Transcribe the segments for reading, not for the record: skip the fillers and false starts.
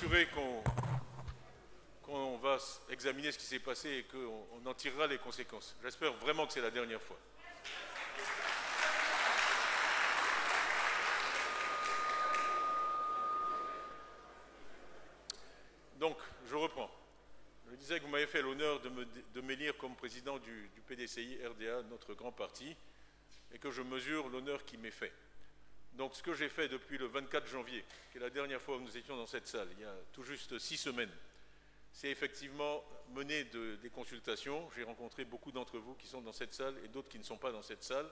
assurer qu'on va examiner ce qui s'est passé et qu'on en tirera les conséquences. J'espère vraiment que c'est la dernière fois. Donc, je reprends. Je disais que vous m'avez fait l'honneur de m'élire comme président du PDCI RDA, notre grand parti, et que je mesure l'honneur qui m'est fait. Donc, ce que j'ai fait depuis le 24 janvier, qui est la dernière fois où nous étions dans cette salle, il y a tout juste 6 semaines, c'est effectivement mener des consultations. J'ai rencontré beaucoup d'entre vous qui sont dans cette salle et d'autres qui ne sont pas dans cette salle.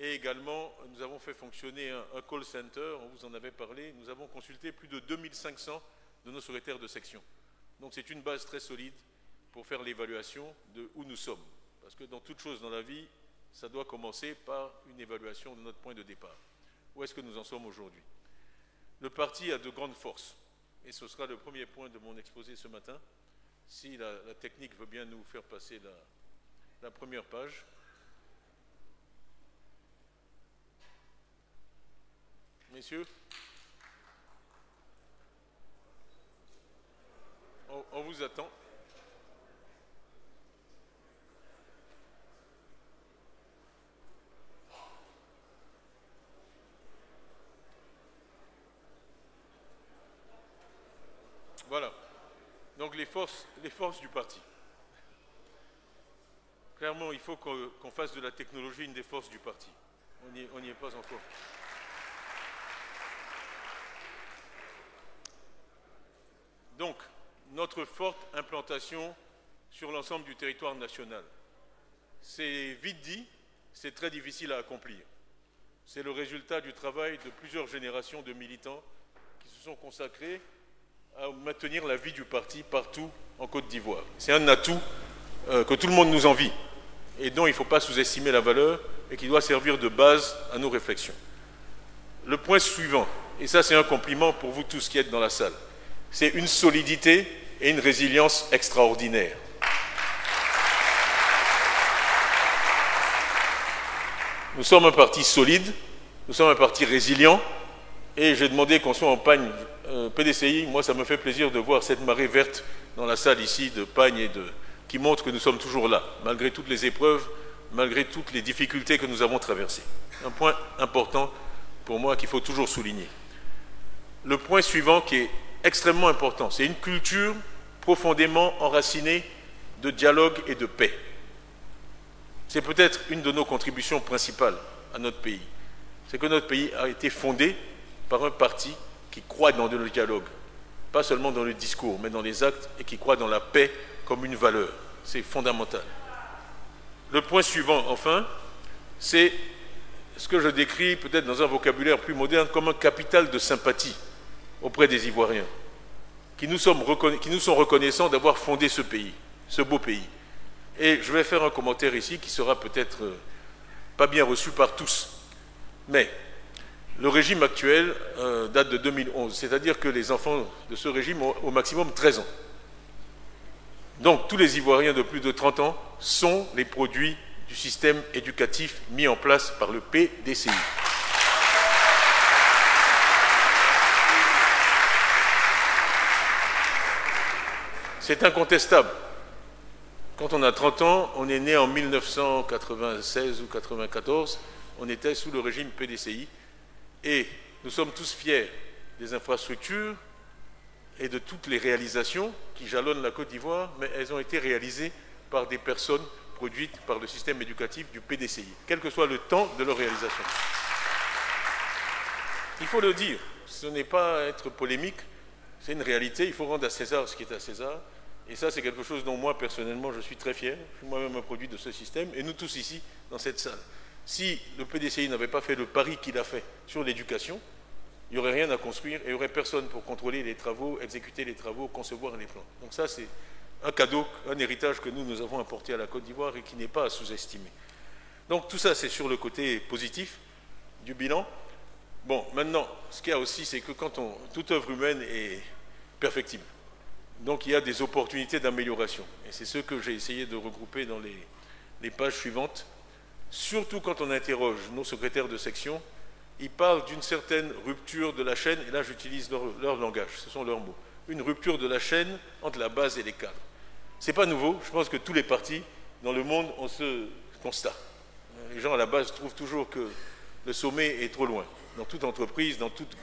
Et également, nous avons fait fonctionner un call center, on vous en avait parlé. Nous avons consulté plus de 2500 de nos secrétaires de section. Donc c'est une base très solide pour faire l'évaluation de où nous sommes. Parce que dans toute chose dans la vie, ça doit commencer par une évaluation de notre point de départ. Où est-ce que nous en sommes aujourd'hui? Le parti a de grandes forces. Et ce sera le premier point de mon exposé ce matin. Si la technique veut bien nous faire passer la première page. Messieurs, on vous attend. Voilà. Donc les forces du parti. Clairement, il faut qu'on fasse de la technologie une des forces du parti. On n'y est pas encore. Donc, notre forte implantation sur l'ensemble du territoire national. C'est vite dit, c'est très difficile à accomplir. C'est le résultat du travail de plusieurs générations de militants qui se sont consacrés à maintenir la vie du parti partout en Côte d'Ivoire. C'est un atout que tout le monde nous envie et dont il ne faut pas sous-estimer la valeur et qui doit servir de base à nos réflexions. Le point suivant, et ça c'est un compliment pour vous tous qui êtes dans la salle, c'est une solidité et une résilience extraordinaires. Nous sommes un parti solide, nous sommes un parti résilient, et j'ai demandé qu'on soit en pagne PDCI. Moi, ça me fait plaisir de voir cette marée verte dans la salle ici de pagne qui montre que nous sommes toujours là, malgré toutes les épreuves, malgré toutes les difficultés que nous avons traversées. Un point important pour moi qu'il faut toujours souligner. Le point suivant qui est extrêmement important, c'est une culture profondément enracinée de dialogue et de paix. C'est peut-être une de nos contributions principales à notre pays. C'est que notre pays a été fondé par un parti qui croit dans le dialogue, pas seulement dans le discours, mais dans les actes, et qui croit dans la paix comme une valeur. C'est fondamental. Le point suivant, enfin, c'est ce que je décris peut-être dans un vocabulaire plus moderne comme un capital de sympathie auprès des Ivoiriens, qui nous sont reconnaissants d'avoir fondé ce pays, ce beau pays. Et je vais faire un commentaire ici qui sera peut-être pas bien reçu par tous. Mais le régime actuel date de 2011, c'est-à-dire que les enfants de ce régime ont au maximum 13 ans. Donc tous les Ivoiriens de plus de 30 ans sont les produits du système éducatif mis en place par le PDCI. C'est incontestable. Quand on a 30 ans, on est né en 1996 ou 94, on était sous le régime PDCI et nous sommes tous fiers des infrastructures et de toutes les réalisations qui jalonnent la Côte d'Ivoire, mais elles ont été réalisées par des personnes produites par le système éducatif du PDCI, quel que soit le temps de leur réalisation. Il faut le dire, ce n'est pas être polémique, c'est une réalité, il faut rendre à César ce qui est à César. Et ça, c'est quelque chose dont moi, personnellement, je suis très fier. Je suis moi-même un produit de ce système, et nous tous ici, dans cette salle. Si le PDCI n'avait pas fait le pari qu'il a fait sur l'éducation, il n'y aurait rien à construire, et il n'y aurait personne pour contrôler les travaux, exécuter les travaux, concevoir les plans. Donc ça, c'est un cadeau, un héritage que nous avons apporté à la Côte d'Ivoire et qui n'est pas à sous-estimer. Donc tout ça, c'est sur le côté positif du bilan. Bon, maintenant, ce qu'il y a aussi, c'est que toute œuvre humaine est perfectible. Donc il y a des opportunités d'amélioration. Et c'est ce que j'ai essayé de regrouper dans les pages suivantes. Surtout quand on interroge nos secrétaires de section, ils parlent d'une certaine rupture de la chaîne, et là j'utilise leur langage, ce sont leurs mots. une rupture de la chaîne entre la base et les cadres. Ce n'est pas nouveau, je pense que tous les partis dans le monde ont ce constat. Les gens à la base trouvent toujours que le sommet est trop loin, dans toute entreprise, dans toute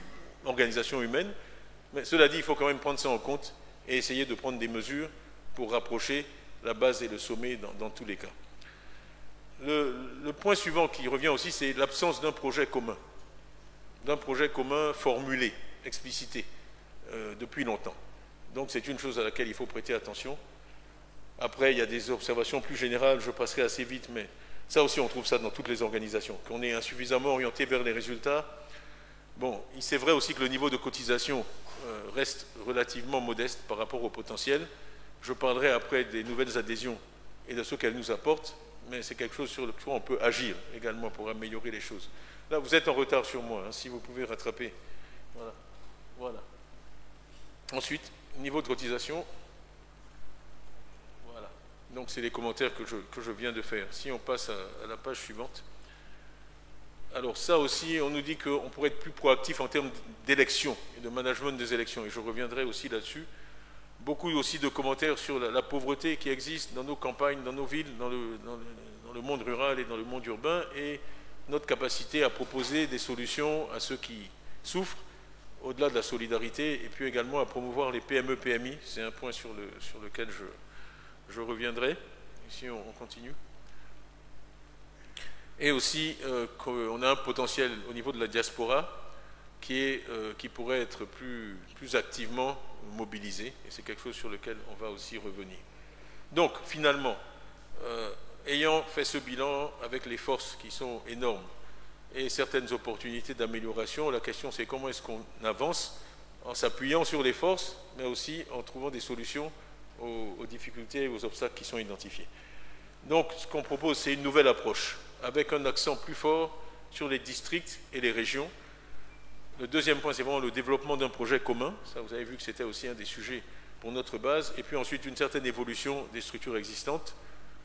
organisation humaine. Mais cela dit, il faut quand même prendre ça en compte et essayer de prendre des mesures pour rapprocher la base et le sommet dans tous les cas. Le point suivant qui revient aussi, c'est l'absence d'un projet commun formulé, explicité, depuis longtemps. Donc c'est une chose à laquelle il faut prêter attention. Après, il y a des observations plus générales, je passerai assez vite, mais ça aussi on trouve ça dans toutes les organisations, qu'on est insuffisamment orienté vers les résultats. Bon, c'est vrai aussi que le niveau de cotisation reste relativement modeste par rapport au potentiel. Je parlerai après des nouvelles adhésions et de ce qu'elles nous apportent, mais c'est quelque chose sur lequel on peut agir également pour améliorer les choses. Là, vous êtes en retard sur moi, hein, si vous pouvez rattraper. Voilà. Ensuite, niveau de cotisation. Voilà. Donc, c'est les commentaires que je viens de faire. Si on passe à la page suivante. Alors, ça aussi, on nous dit qu'on pourrait être plus proactif en termes d'élections et de management des élections. Et je reviendrai aussi là-dessus. Beaucoup aussi de commentaires sur la pauvreté qui existe dans nos campagnes, dans nos villes, dans le monde rural et dans le monde urbain, et notre capacité à proposer des solutions à ceux qui souffrent, au-delà de la solidarité, et puis également à promouvoir les PME-PMI. C'est un point sur lequel je reviendrai. Ici, on continue. Et aussi qu'on a un potentiel au niveau de la diaspora qui pourrait être plus activement mobilisé, et c'est quelque chose sur lequel on va aussi revenir. Donc, finalement, ayant fait ce bilan avec les forces qui sont énormes et certaines opportunités d'amélioration, la question c'est comment est-ce qu'on avance en s'appuyant sur les forces, mais aussi en trouvant des solutions aux difficultés et aux obstacles qui sont identifiés. Donc, ce qu'on propose, c'est une nouvelle approche, avec un accent plus fort sur les districts et les régions. Le deuxième point, c'est vraiment le développement d'un projet commun. Ça, vous avez vu que c'était aussi un des sujets pour notre base. Et puis ensuite, une certaine évolution des structures existantes.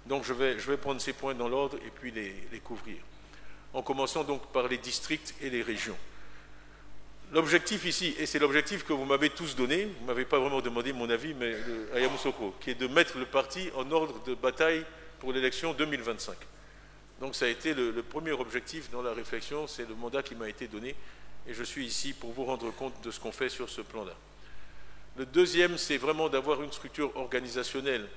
Donc, je vais prendre ces points dans l'ordre et puis les couvrir. En commençant donc par les districts et les régions. L'objectif ici, et c'est l'objectif que vous m'avez tous donné, vous ne m'avez pas vraiment demandé mon avis, mais à Yamoussoukro, qui est de mettre le parti en ordre de bataille pour l'élection 2025. Donc, ça a été le premier objectif dans la réflexion, c'est le mandat qui m'a été donné. Et je suis ici pour vous rendre compte de ce qu'on fait sur ce plan-là. Le deuxième, c'est vraiment d'avoir une structure organisationnelle,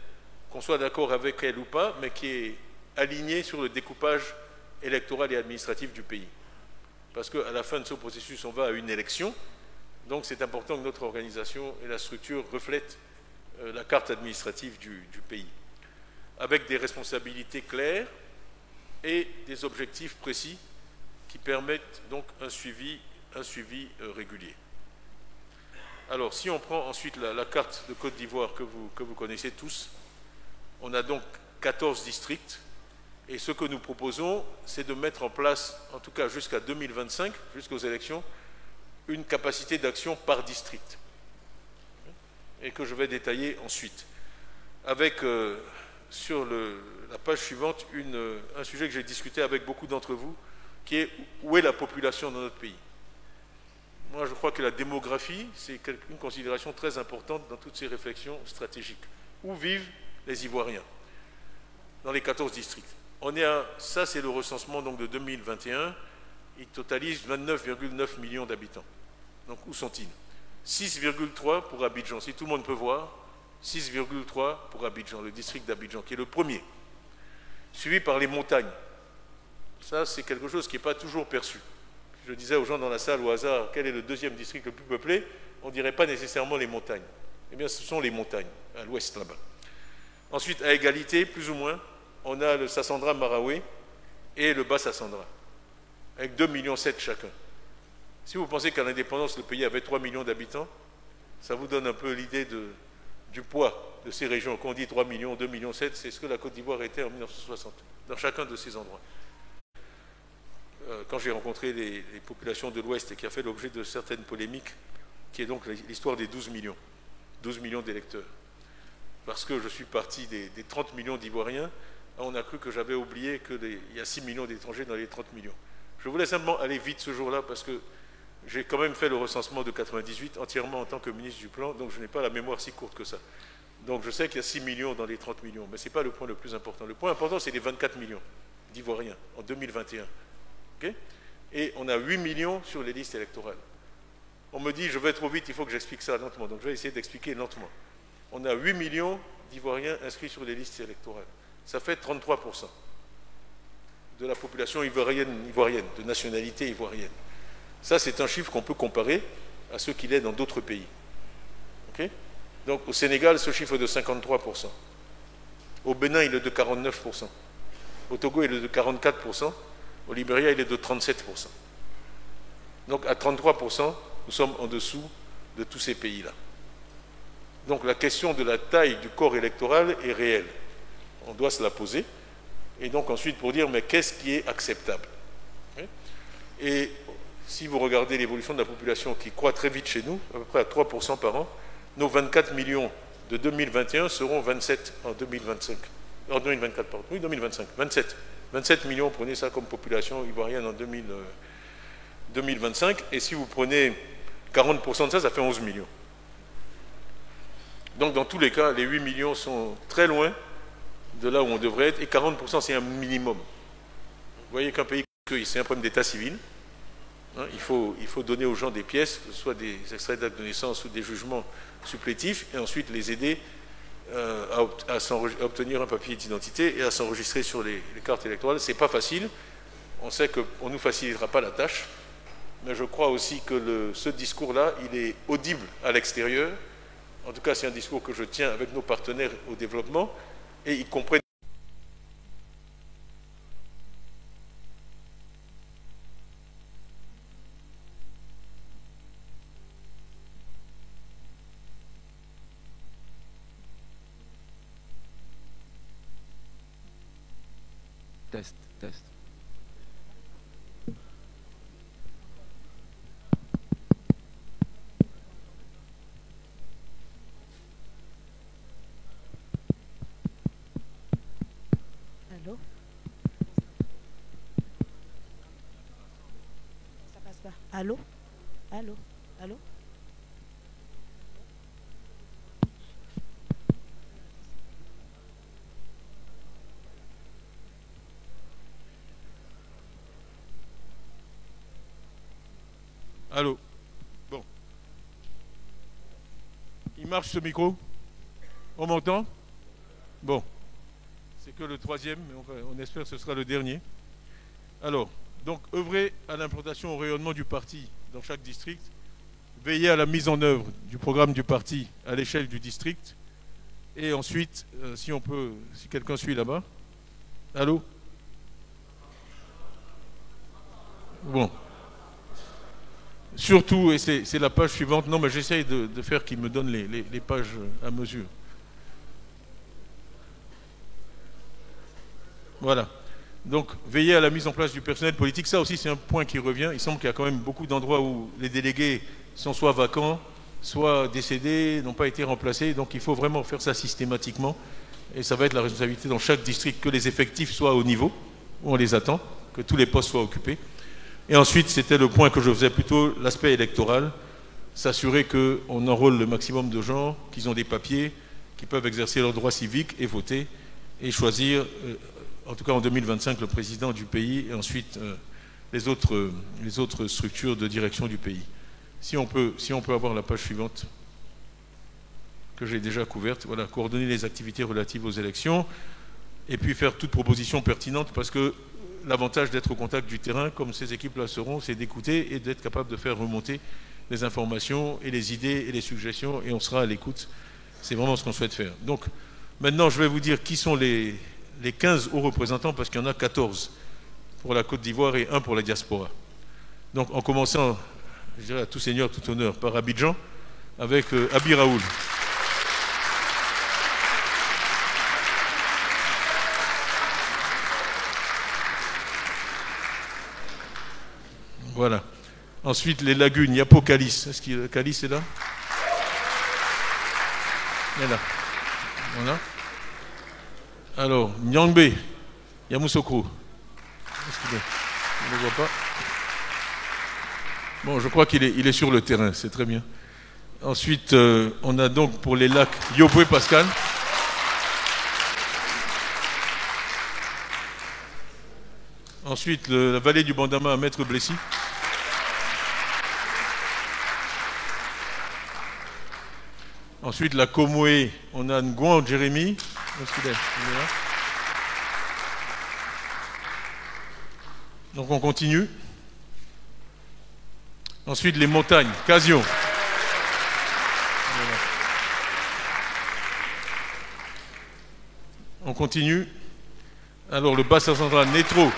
qu'on soit d'accord avec elle ou pas, mais qui est alignée sur le découpage électoral et administratif du pays. Parce qu'à la fin de ce processus, on va à une élection, donc c'est important que notre organisation et la structure reflètent la carte administrative du pays, avec des responsabilités claires et des objectifs précis qui permettent donc un suivi régulier. Alors, si on prend ensuite la carte de Côte d'Ivoire que vous connaissez tous, on a donc 14 districts, et ce que nous proposons, c'est de mettre en place, en tout cas jusqu'à 2025, jusqu'aux élections, une capacité d'action par district, et que je vais détailler ensuite. Avec, sur la page suivante, un sujet que j'ai discuté avec beaucoup d'entre vous, qui est où est la population dans notre pays. Moi, je crois que la démographie, c'est une considération très importante dans toutes ces réflexions stratégiques. Où vivent les Ivoiriens? Dans les 14 districts. Ça, c'est le recensement donc, de 2021. Il totalise 29,9 millions d'habitants. Donc, où sont-ils? 6,3 pour Abidjan. Si tout le monde peut voir, 6,3 pour Abidjan, le district d'Abidjan, qui est le premier. Suivi par les montagnes. Ça, c'est quelque chose qui n'est pas toujours perçu. Je disais aux gens dans la salle au hasard, quel est le deuxième district le plus peuplé? On ne dirait pas nécessairement les montagnes. Eh bien, ce sont les montagnes, à l'ouest là-bas. Ensuite, à égalité, plus ou moins, on a le Sassandra Maraoué et le Bas-Sassandra, avec 2,7 millions chacun. Si vous pensez qu'à l'indépendance, le pays avait 3 millions d'habitants, ça vous donne un peu l'idée du poids de ces régions. Quand on dit 3 millions, 2,7 millions, c'est ce que la Côte d'Ivoire était en 1960, dans chacun de ces endroits. Quand j'ai rencontré les populations de l'Ouest et qui a fait l'objet de certaines polémiques, qui est donc l'histoire des 12 millions d'électeurs. Parce que je suis parti des 30 millions d'Ivoiriens, on a cru que j'avais oublié qu'il y a 6 millions d'étrangers dans les 30 millions. Je voulais simplement aller vite ce jour-là parce que J'ai quand même fait le recensement de 98 entièrement en tant que ministre du Plan, donc je n'ai pas la mémoire si courte que ça. Donc je sais qu'il y a 6 millions dans les 30 millions, mais ce n'est pas le point le plus important. Le point important, c'est les 24 millions d'Ivoiriens en 2021. Okay? Et on a 8 millions sur les listes électorales. On me dit, je vais trop vite, il faut que j'explique ça lentement. Donc je vais essayer d'expliquer lentement. On a 8 millions d'Ivoiriens inscrits sur les listes électorales. Ça fait 33% de la population ivoirienne, de nationalité ivoirienne. Ça, c'est un chiffre qu'on peut comparer à ce qu'il est dans d'autres pays. Okay? Donc au Sénégal, ce chiffre est de 53%. Au Bénin, il est de 49%. Au Togo, il est de 44%. Au Libéria, il est de 37%. Donc à 33%, nous sommes en dessous de tous ces pays-là. Donc la question de la taille du corps électoral est réelle. On doit se la poser. Et donc ensuite pour dire, mais qu'est-ce qui est acceptable? Et si vous regardez l'évolution de la population qui croît très vite chez nous, à peu près à 3% par an, nos 24 millions de 2021 seront 27 en 2025. En 2024, pardon. Oui, 2025. 27 millions, prenez ça comme population ivoirienne en 2025. Et si vous prenez 40% de ça, ça fait 11 millions. Donc dans tous les cas, les 8 millions sont très loin de là où on devrait être. Et 40%, c'est un minimum. Vous voyez qu'un pays, c'est un problème d'état civil. Hein, il faut donner aux gens des pièces, que ce soit des extraits d'actes de naissance ou des jugements supplétifs, et ensuite les aider à obtenir un papier d'identité et à s'enregistrer sur les cartes électorales. Ce n'est pas facile. On sait qu'on ne nous facilitera pas la tâche, mais je crois aussi que ce discours-là, il est audible à l'extérieur. En tout cas, c'est un discours que je tiens avec nos partenaires au développement, et ils comprennent. Test, test. Allô? Ça passe pas. Allô? Allô? Allô? Allô? Bon. Il marche ce micro? On m'entend? Bon. C'est que le troisième, mais on espère que ce sera le dernier. Alors, donc, œuvrer à l'implantation au rayonnement du parti dans chaque district, veiller à la mise en œuvre du programme du parti à l'échelle du district, et ensuite, si quelqu'un suit là-bas. Allô? Bon. Surtout, et c'est la page suivante, non mais j'essaye de faire qu'il me donne les pages à mesure. Voilà. Donc, veiller à la mise en place du personnel politique, ça aussi c'est un point qui revient. Il semble qu'il y a quand même beaucoup d'endroits où les délégués sont soit vacants, soit décédés, n'ont pas été remplacés. Donc il faut vraiment faire ça systématiquement. Et ça va être la responsabilité dans chaque district que les effectifs soient au niveau où on les attend, que tous les postes soient occupés. Et ensuite, c'était le point que je faisais plutôt, l'aspect électoral, s'assurer qu'on enrôle le maximum de gens, qu'ils ont des papiers, qui peuvent exercer leurs droits civiques et voter, et choisir, en tout cas en 2025, le président du pays, et ensuite les autres structures de direction du pays. Si on peut avoir la page suivante, que j'ai déjà couverte, voilà, coordonner les activités relatives aux élections, et puis faire toute proposition pertinente, parce que l'avantage d'être au contact du terrain, comme ces équipes-là seront, c'est d'écouter et d'être capable de faire remonter les informations et les idées et les suggestions, et on sera à l'écoute. C'est vraiment ce qu'on souhaite faire. Donc, maintenant, je vais vous dire qui sont les 15 hauts représentants, parce qu'il y en a 14 pour la Côte d'Ivoire et 1 pour la diaspora. Donc, en commençant, je dirais à tout seigneur, tout honneur, par Abidjan, avec Abi Raoul. Voilà. Ensuite, les lagunes, Yapo Calice. Est-ce que Calice est là? Il est là. Voilà. Alors, Nyangbe, Yamoussoukro. Est-ce qu'il est? Je ne le vois pas. Bon, je crois il est sur le terrain, c'est très bien. Ensuite, on a donc pour les lacs Yoboué Pascal. Ensuite, la vallée du Bandama à Maître Blessy. Ensuite, la Komoé, on a Ngouan Jérémy. Où est-ce qu'il est ? Il est là. Donc on continue. Ensuite, les montagnes, Casio. Voilà. On continue. Alors, le bassin central, Nétro.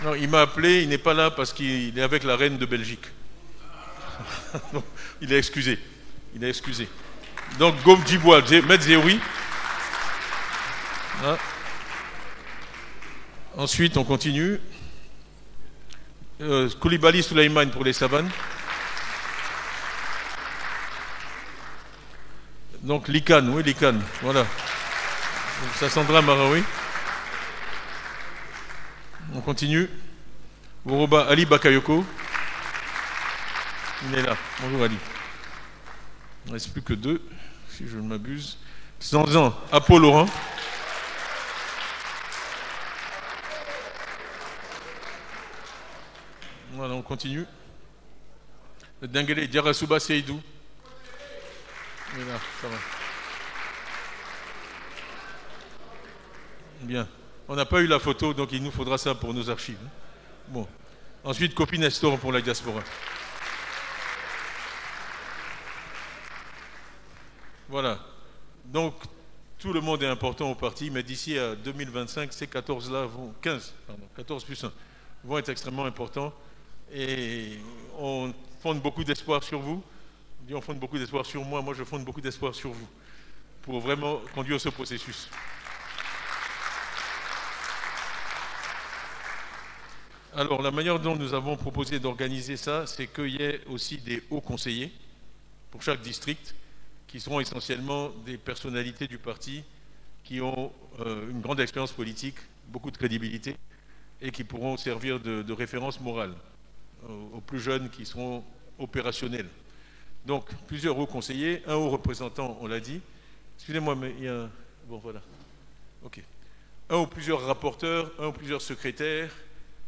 Non, il m'a appelé, il n'est pas là parce qu'il est avec la reine de Belgique. Non, il est excusé. Il est excusé. Donc, Gom Djiboua, Medzeoui. Ah. Ensuite, on continue. Koulibaly Souleymane pour les savanes. Donc, Likan, oui, Likan. Voilà. Donc, Sassandra Maraoui. On continue. Woroba Ali Bakayoko. Il est là. Bonjour Ali. Il ne reste plus que 2, si je ne m'abuse. Zanzan, Apo Laurent. Voilà, on continue. Le Dengele Diarasuba Seydou. Il est là, ça va. Bien. On n'a pas eu la photo, donc il nous faudra ça pour nos archives. Bon. Ensuite, Kopi Nestor pour la diaspora. Voilà. Donc, tout le monde est important au parti, mais d'ici à 2025, ces 14-là vont... 15, pardon, 14 plus 1, vont être extrêmement importants. Et on fonde beaucoup d'espoir sur vous. On fonde beaucoup d'espoir sur moi. Moi, je fonde beaucoup d'espoir sur vous pour vraiment conduire ce processus. Alors, la manière dont nous avons proposé d'organiser ça, c'est qu'il y ait aussi des hauts conseillers pour chaque district, qui seront essentiellement des personnalités du parti qui ont une grande expérience politique, beaucoup de crédibilité, et qui pourront servir de référence morale aux plus jeunes qui seront opérationnels. Donc, plusieurs hauts conseillers, un haut représentant, on l'a dit. Excusez-moi, mais il y a un... Bon, voilà. OK. Un ou plusieurs rapporteurs, un ou plusieurs secrétaires.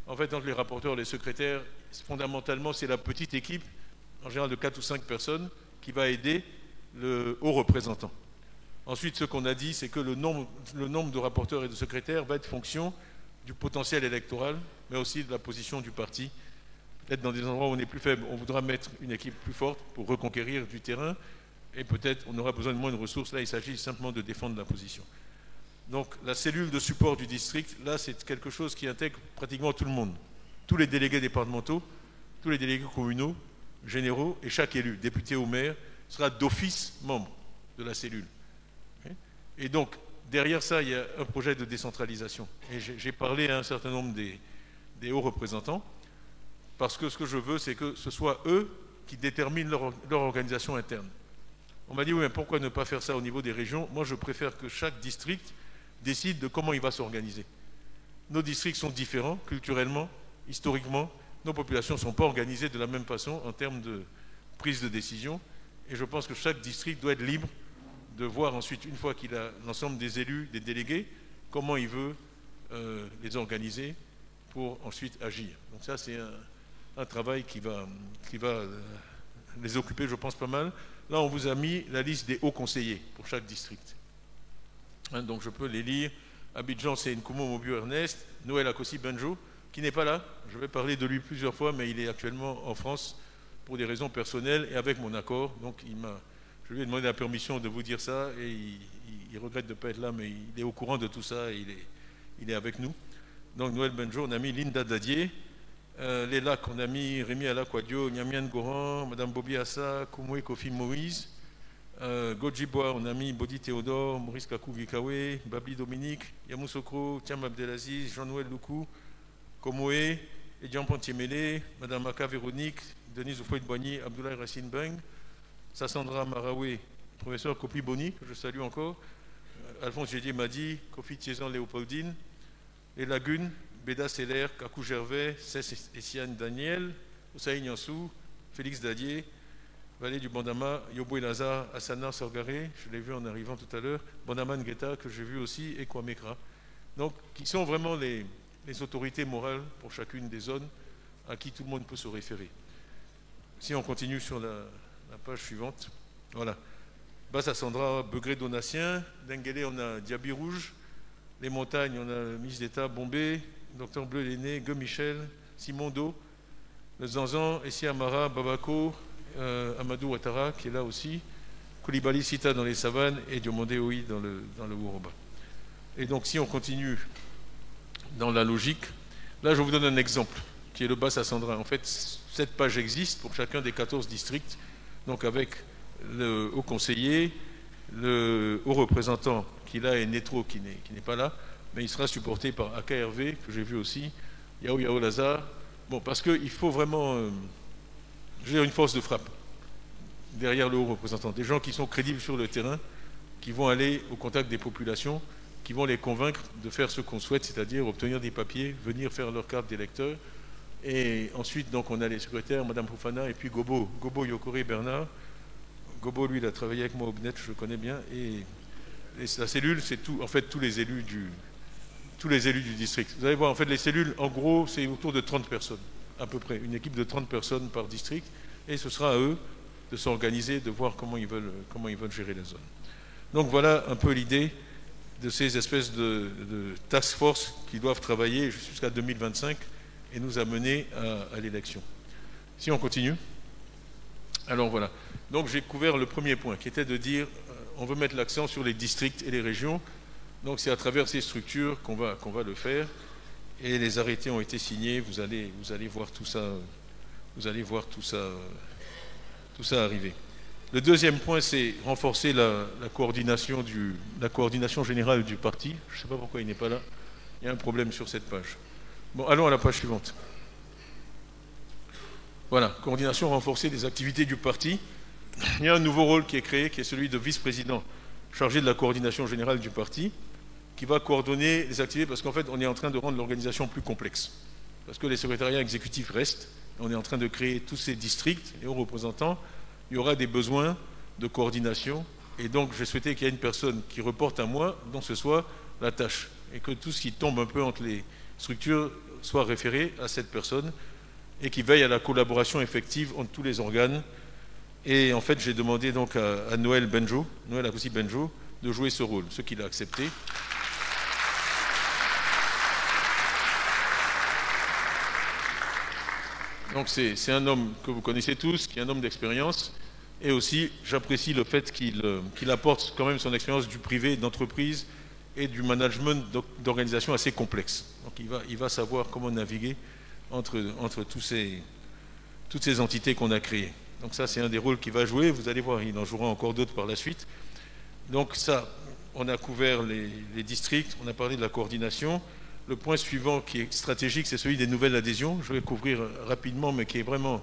En fait, entre les rapporteurs et les secrétaires, fondamentalement, c'est la petite équipe, en général de 4 ou 5 personnes, qui va aider le haut représentant. Ensuite, ce qu'on a dit, c'est que le nombre de rapporteurs et de secrétaires va être fonction du potentiel électoral, mais aussi de la position du parti. Peut-être dans des endroits où on est plus faible, on voudra mettre une équipe plus forte pour reconquérir du terrain, et peut-être on aura besoin de moins de ressources. Là, il s'agit simplement de défendre la position. Donc, la cellule de support du district, là, c'est quelque chose qui intègre pratiquement tout le monde. Tous les délégués départementaux, tous les délégués communaux, généraux, et chaque élu, député ou maire, sera d'office membre de la cellule. Et donc, derrière ça, il y a un projet de décentralisation. Et j'ai parlé à un certain nombre des hauts représentants, parce que ce que je veux, c'est que ce soit eux qui déterminent leur organisation interne. On m'a dit, oui, mais pourquoi ne pas faire ça au niveau des régions? Moi, je préfère que chaque district décide de comment il va s'organiser. Nos districts sont différents, culturellement, historiquement. Nos populations ne sont pas organisées de la même façon en termes de prise de décision. Et je pense que chaque district doit être libre de voir ensuite, une fois qu'il a l'ensemble des élus, des délégués, comment il veut les organiser pour ensuite agir. Donc ça, c'est un travail qui va les occuper, je pense, pas mal. Là, on vous a mis la liste des hauts conseillers pour chaque district. Donc je peux les lire. Abidjan, c'est Nkumo Mobio Ernest. Noël Akossi Benjo, qui n'est pas là. Je vais parler de lui plusieurs fois, mais il est actuellement en France pour des raisons personnelles et avec mon accord. Donc je lui ai demandé la permission de vous dire ça et il regrette de ne pas être là, mais il est au courant de tout ça et il est avec nous. Donc Noël Benjo, on a mis Linda Dadier. Les lacs, on a mis Rémi Alakwadio, Nyamian Goran, Madame Bobi Assa, Koumoué Kofi Moïse. Godjibois, on a mis Bodi Théodore, Maurice Kakou Gikawe, Babli Dominique, Yamousokro, Tiam Abdelaziz, Jean-Noël Loukou, Komoé, Edian Pontiemele, Madame Aka Véronique, Denise Oufoy-Boigny, Abdoulaye Racine Beng, Sassandra Maraoué, professeur Kopi Boni, que je salue encore, Alphonse Gédier Madi, Kofi Tiezan Léopoldine, Les Lagunes, Béda Seller, Kakou Gervais, Cess Essiane Daniel, Osaï Nyansou, Félix Dadier, Valé du Bandama, Yobo Lazare, Asana Sorgaré, je l'ai vu en arrivant tout à l'heure, Bandama Ngueta, que j'ai vu aussi, et Kwamekra. Donc, qui sont vraiment les autorités morales pour chacune des zones à qui tout le monde peut se référer. Si on continue sur la page suivante, voilà. Basse Sandra, Begré Donatien, Denguélé, on a Diaby Rouge, les montagnes, on a ministre d'État Bombay, Docteur Bleu Lenné, Gueux Michel, Simon Do, le Zanzan, Essi Amara, Babako, Amadou Ouattara qui est là aussi, Koulibaly Sita dans les savanes et Diomandé Oï dans le Woroba. Et donc si on continue dans la logique, là je vous donne un exemple qui est le Basse Sandra. En fait, cette page existe pour chacun des 14 districts, donc avec le haut conseiller, le haut représentant qui là est Netro qui n'est pas là, mais il sera supporté par AKRV, que j'ai vu aussi, Yao Lazare. Bon, parce qu'il faut vraiment j'ai une force de frappe derrière le haut représentant, des gens qui sont crédibles sur le terrain, qui vont aller au contact des populations, qui vont les convaincre de faire ce qu'on souhaite, c'est-à-dire obtenir des papiers, venir faire leur carte d'électeur. Et ensuite, donc, on a les secrétaires, Madame Fofana, et puis Gobo Yokore Bernard. Gobo, lui, il a travaillé avec moi au BNET, je le connais bien. Et la cellule, c'est tout, en fait, tous les élus du district. Vous allez voir, en fait, les cellules, en gros, c'est autour de 30 personnes, à peu près. Une équipe de 30 personnes par district. Et ce sera à eux de s'organiser, de voir comment ils veulent gérer la zone. Donc, voilà un peu l'idée de ces espèces de task force qui doivent travailler jusqu'à 2025 et nous amener à l'élection. Si on continue. Alors voilà. Donc j'ai couvert le premier point qui était de dire on veut mettre l'accent sur les districts et les régions. Donc c'est à travers ces structures qu'on va le faire. Et les arrêtés ont été signés. Vous allez voir tout ça. Vous allez voir tout ça arriver. Le deuxième point, c'est renforcer la coordination générale du parti. Je ne sais pas pourquoi il n'est pas là. Il y a un problème sur cette page. Bon, allons à la page suivante. Voilà, coordination renforcée des activités du parti. Il y a un nouveau rôle qui est créé, qui est celui de vice-président chargé de la coordination générale du parti, qui va coordonner les activités, parce qu'en fait, on est en train de rendre l'organisation plus complexe. Parce que les secrétariats exécutifs restent, on est en train de créer tous ces districts et aux représentants. Il y aura des besoins de coordination, et donc j'ai souhaité qu'il y ait une personne qui reporte à moi, dont ce soit la tâche, et que tout ce qui tombe un peu entre les structures soit référé à cette personne, et qui veille à la collaboration effective entre tous les organes. Et en fait, j'ai demandé donc à Noël Akossi Benjo, de jouer ce rôle, ce qu'il a accepté. Donc c'est un homme que vous connaissez tous, qui est un homme d'expérience, et aussi j'apprécie le fait qu'il apporte quand même son expérience du privé, d'entreprise et du management d'organisation assez complexe. Donc il va savoir comment naviguer entre toutes ces entités qu'on a créées. Donc ça, c'est un des rôles qu'il va jouer. Vous allez voir, il en jouera encore d'autres par la suite. Donc ça, on a couvert les districts, on a parlé de la coordination. Le point suivant qui est stratégique, c'est celui des nouvelles adhésions. Je vais le couvrir rapidement, mais qui est vraiment...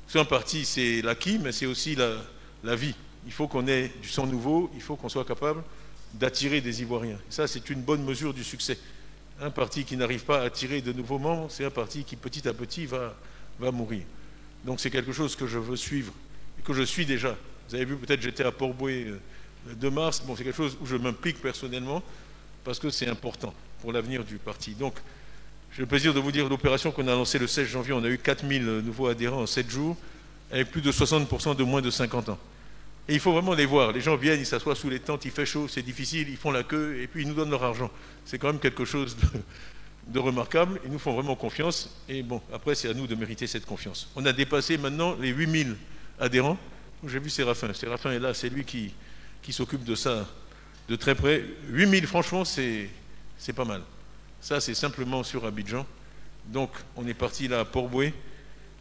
C'est un parti, c'est l'acquis, mais c'est aussi la vie. Il faut qu'on ait du sang nouveau, il faut qu'on soit capable d'attirer des Ivoiriens. Ça, c'est une bonne mesure du succès. Un parti qui n'arrive pas à attirer de nouveaux membres, c'est un parti qui, petit à petit, va mourir. Donc c'est quelque chose que je veux suivre, et que je suis déjà. Vous avez vu, peut-être j'étais à Port-Boué le 2 mars. Bon, c'est quelque chose où je m'implique personnellement, parce que c'est important pour l'avenir du parti. Donc, j'ai le plaisir de vous dire l'opération qu'on a lancée le 16 janvier, on a eu 4000 nouveaux adhérents en 7 jours, avec plus de 60% de moins de 50 ans. Et il faut vraiment les voir. Les gens viennent, ils s'assoient sous les tentes, il fait chaud, c'est difficile, ils font la queue, et puis ils nous donnent leur argent. C'est quand même quelque chose de remarquable. Ils nous font vraiment confiance. Et bon, après, c'est à nous de mériter cette confiance. On a dépassé maintenant les 8000 adhérents. J'ai vu Séraphin. Séraphin est là, c'est lui qui s'occupe de ça de très près. 8000, franchement, c'est pas mal. Ça, c'est simplement sur Abidjan. Donc, on est parti là à Port-Boué.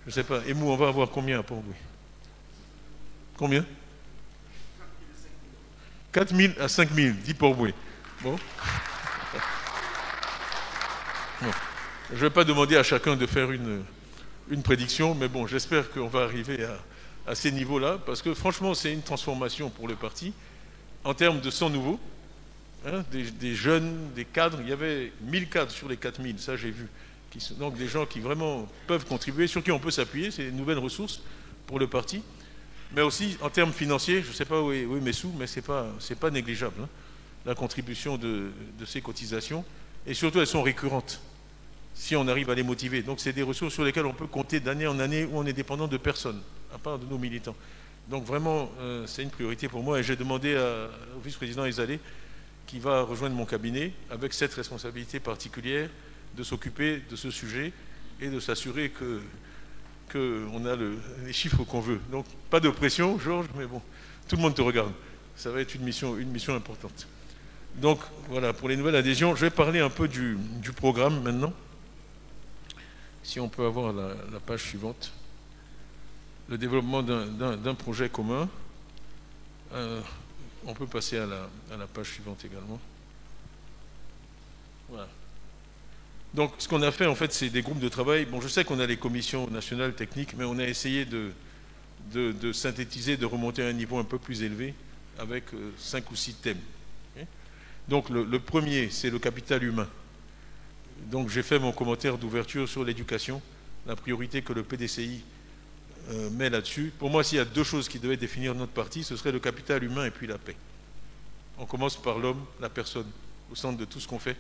Je ne sais pas. Emou, on va avoir combien à Port-Boué? Combien? 4000 à 5000, dit Port-Boué. Bon. Bon. Je ne vais pas demander à chacun de faire une prédiction, mais bon, j'espère qu'on va arriver à ces niveaux-là, parce que franchement, c'est une transformation pour le parti, en termes de sang nouveau, hein, des jeunes, des cadres. Il y avait 1000 cadres sur les 4000, ça j'ai vu. Donc des gens qui vraiment peuvent contribuer, sur qui on peut s'appuyer, c'est une nouvelle ressource pour le parti. Mais aussi en termes financiers, je ne sais pas où est mes sous, mais ce n'est pas négligeable, hein, la contribution de ces cotisations. Et surtout, elles sont récurrentes, si on arrive à les motiver. Donc c'est des ressources sur lesquelles on peut compter d'année en année où on est dépendant de personne, à part de nos militants. Donc vraiment, c'est une priorité pour moi. Et j'ai demandé au vice-président Ezalé, qui va rejoindre mon cabinet, avec cette responsabilité particulière, de s'occuper de ce sujet et de s'assurer qu'on a les chiffres qu'on veut. Donc, pas de pression, Georges, mais bon, tout le monde te regarde. Ça va être une mission importante. Donc, voilà, pour les nouvelles adhésions, je vais parler un peu du programme maintenant. Si on peut avoir la page suivante. Le développement d'un projet commun. On peut passer à la page suivante également. Voilà. Donc, ce qu'on a fait, en fait, c'est des groupes de travail. Bon, je sais qu'on a les commissions nationales techniques, mais on a essayé de synthétiser, de remonter à un niveau un peu plus élevé avec 5 ou 6 thèmes. Donc, le premier, c'est le capital humain. Donc, j'ai fait mon commentaire d'ouverture sur l'éducation, la priorité que le PDCI met là-dessus. Pour moi, s'il y a 2 choses qui devaient définir notre parti, ce serait le capital humain et puis la paix. On commence par l'homme, la personne, au centre de tout ce qu'on fait.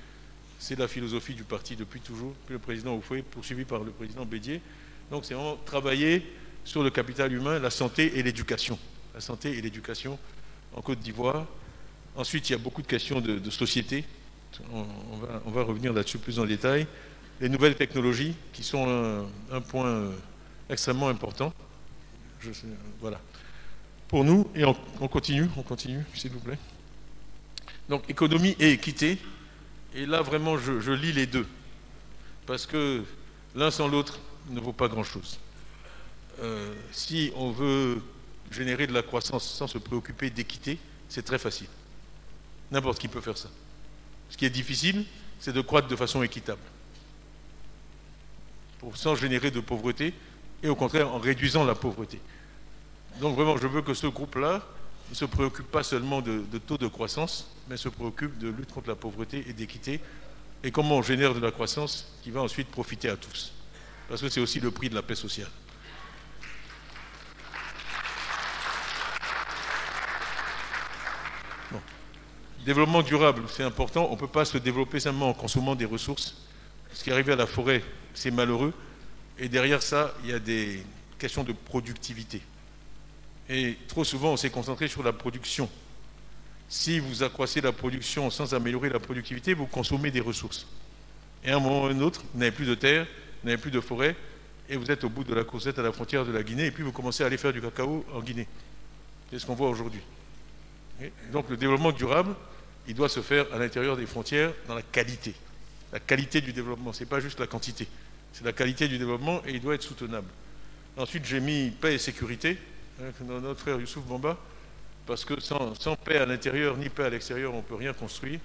C'est la philosophie du parti depuis toujours, puis le président Oufoué, poursuivi par le président Bédier. Donc c'est vraiment travailler sur le capital humain, la santé et l'éducation. La santé et l'éducation en Côte d'Ivoire. Ensuite, il y a beaucoup de questions de société. On va revenir là-dessus plus en détail. Les nouvelles technologies, qui sont un point extrêmement important. Voilà. Pour nous, et on continue, s'il vous plaît. Donc, économie et équité. Et là, vraiment, je lis les deux. Parce que l'un sans l'autre ne vaut pas grand-chose. Si on veut générer de la croissance sans se préoccuper d'équité, c'est très facile. N'importe qui peut faire ça. Ce qui est difficile, c'est de croître de façon équitable. Sans générer de pauvreté, et au contraire, en réduisant la pauvreté. Donc vraiment, je veux que ce groupe-là ne se préoccupe pas seulement de taux de croissance, mais se préoccupe de lutte contre la pauvreté et d'équité, et comment on génère de la croissance qui va ensuite profiter à tous. Parce que c'est aussi le prix de la paix sociale. Bon. Développement durable, c'est important. On ne peut pas se développer simplement en consommant des ressources. Ce qui est arrivé à la forêt, c'est malheureux. Et derrière ça, il y a des questions de productivité. Et trop souvent, on s'est concentré sur la production. Si vous accroissez la production sans améliorer la productivité, vous consommez des ressources. Et à un moment ou à un autre, vous n'avez plus de terre, vous n'avez plus de forêt, et vous êtes au bout de la course, à la frontière de la Guinée, et puis vous commencez à aller faire du cacao en Guinée. C'est ce qu'on voit aujourd'hui. Donc le développement durable, il doit se faire à l'intérieur des frontières, dans la qualité. La qualité du développement, ce n'est pas juste la quantité. C'est la qualité du développement et il doit être soutenable. Ensuite, j'ai mis paix et sécurité, avec notre frère Youssouf Bamba, parce que sans paix à l'intérieur ni paix à l'extérieur, on ne peut rien construire,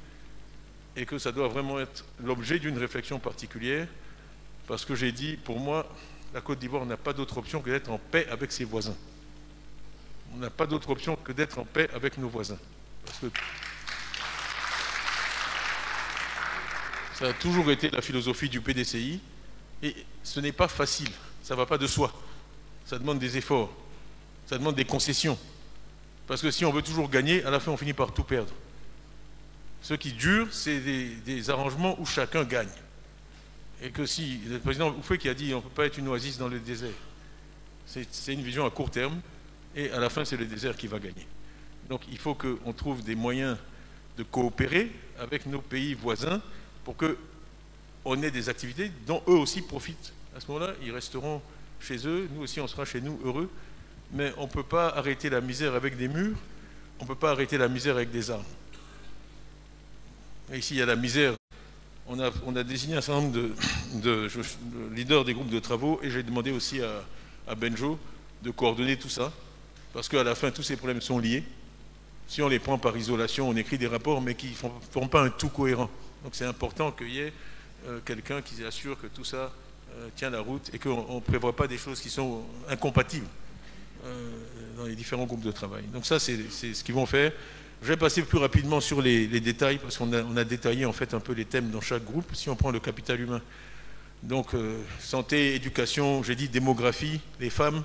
et que ça doit vraiment être l'objet d'une réflexion particulière, parce que j'ai dit, pour moi, la Côte d'Ivoire n'a pas d'autre option que d'être en paix avec ses voisins. On n'a pas d'autre option que d'être en paix avec nos voisins. Parce que ça a toujours été la philosophie du PDCI, et ce n'est pas facile, ça ne va pas de soi. Ça demande des efforts, ça demande des concessions. Parce que si on veut toujours gagner, à la fin on finit par tout perdre. Ce qui dure, c'est des arrangements où chacun gagne. Et que si, le président Oufoué qui a dit on ne peut pas être une oasis dans le désert, c'est une vision à court terme, et à la fin c'est le désert qui va gagner. Donc il faut qu'on trouve des moyens de coopérer avec nos pays voisins pour qu'on ait des activités dont eux aussi profitent. À ce moment-là, ils resteront chez eux, nous aussi on sera chez nous heureux, mais on ne peut pas arrêter la misère avec des murs, on ne peut pas arrêter la misère avec des armes. Et ici il y a la misère, on a désigné un certain nombre de leaders des groupes de travaux, et j'ai demandé aussi à Benjo de coordonner tout ça, parce qu'à la fin tous ces problèmes sont liés. Si on les prend par isolation, on écrit des rapports, mais qui ne forment pas un tout cohérent. Donc c'est important qu'il y ait quelqu'un qui assure que tout ça tient la route et qu'on ne prévoit pas des choses qui sont incompatibles dans les différents groupes de travail. Donc ça, c'est ce qu'ils vont faire. Je vais passer plus rapidement sur les détails, parce qu'on a détaillé en fait un peu les thèmes dans chaque groupe. Si on prend le capital humain, donc santé, éducation, j'ai dit démographie, les femmes,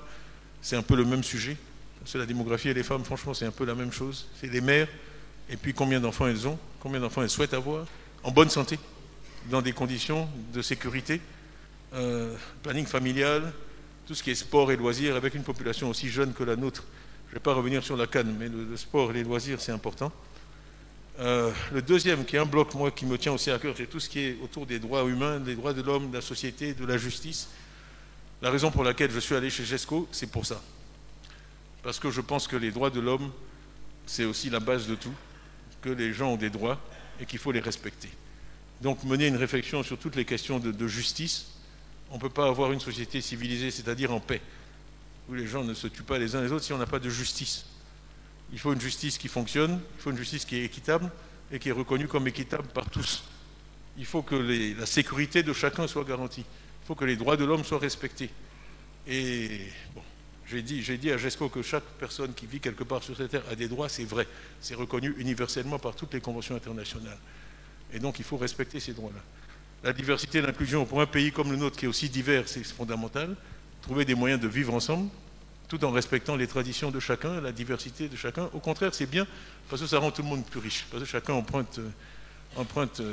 c'est un peu le même sujet. Parce que la démographie et les femmes, franchement, c'est un peu la même chose. C'est les mères, et puis combien d'enfants elles ont, combien d'enfants elles souhaitent avoir, en bonne santé, dans des conditions de sécurité, planning familial, tout ce qui est sport et loisirs, avec une population aussi jeune que la nôtre. Je ne vais pas revenir sur la CAN, mais le sport et les loisirs, c'est important. Le deuxième, qui est un bloc, moi, qui me tient aussi à cœur, c'est tout ce qui est autour des droits humains, des droits de l'homme, de la société, de la justice. La raison pour laquelle je suis allé chez GESCO, c'est pour ça. Parce que je pense que les droits de l'homme, c'est aussi la base de tout, que les gens ont des droits et qu'il faut les respecter. Donc mener une réflexion sur toutes les questions de justice. On ne peut pas avoir une société civilisée, c'est-à-dire en paix, où les gens ne se tuent pas les uns les autres si on n'a pas de justice. Il faut une justice qui fonctionne, il faut une justice qui est équitable et qui est reconnue comme équitable par tous. Il faut que la sécurité de chacun soit garantie. Il faut que les droits de l'homme soient respectés. Et bon, j'ai dit à GESCO que chaque personne qui vit quelque part sur cette terre a des droits, c'est vrai. C'est reconnu universellement par toutes les conventions internationales. Et donc il faut respecter ces droits-là. La diversité et l'inclusion, pour un pays comme le nôtre qui est aussi divers, c'est fondamental. Trouver des moyens de vivre ensemble, tout en respectant les traditions de chacun, la diversité de chacun. Au contraire, c'est bien, parce que ça rend tout le monde plus riche. Parce que chacun emprunte. Il